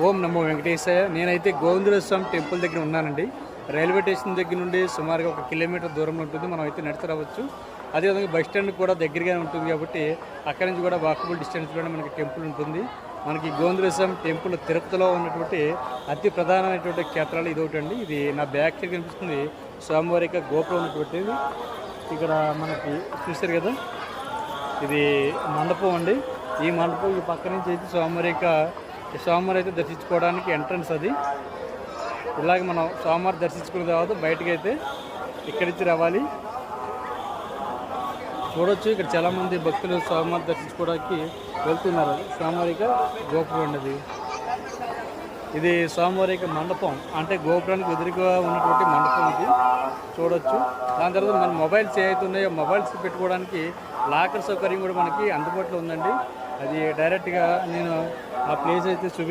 ఓం నమో వెంకటేశాయ. నేనైతే గోవిందరాజ స్వామి టెంపుల్ దగ్గర ఉన్నానండి. రైల్వే స్టేషన్ దగ్గర నుండి సుమారుగా 1 కిలోమీటర్ దూరంలో ఉంటుంది. మనం అయితే నడిచి రావచ్చు. అదేవిధంగా బస్ స్టాండ్ కూడా దగ్గరగానే ఉంటుంది కాబట్టి అక్కడి నుంచి కూడా వాకబుల్ డిస్టెన్స్లోనే మనకి టెంపుల్ ఉంటుంది. మనకి గోవిందరాజ స్వామి టెంపుల్ తిరుపతిలో ఉన్నటువంటి అతి ప్రధానమైనటువంటి క్షేత్రాలు ఇది ఒకటి అండి. ఇది నా బ్యాక్ సైడ్ కనిపిస్తుంది స్వామివారి యొక్క గోపురం ఉన్నటువంటిది. ఇక్కడ మనకి చూశారు కదా, ఇది మండపం అండి. ఈ మండపం ఈ పక్క నుంచి అయితే స్వామివారి అయితే దర్శించుకోవడానికి ఎంట్రన్స్ అది. ఇలాగ మనం స్వామివారి దర్శించుకున్న తర్వాత బయటకు అయితే ఇక్కడి నుంచి రావాలి. చూడొచ్చు, ఇక్కడ చాలామంది భక్తులు స్వామివారి దర్శించుకోవడానికి వెళ్తున్నారు. స్వామివారి గోపురం ఉండేది ఇది. స్వామివారి మండపం అంటే గోపురానికి ఎదురుగా ఉన్నటువంటి మండపం ఇది చూడొచ్చు. దాని తర్వాత మన మొబైల్స్ ఏవైతే ఉన్నాయో మొబైల్స్ పెట్టుకోవడానికి లాకర్ సౌకర్యం కూడా మనకి అందుబాటులో ఉందండి. అది డైరెక్ట్గా నేను ఆ ప్లేస్ అయితే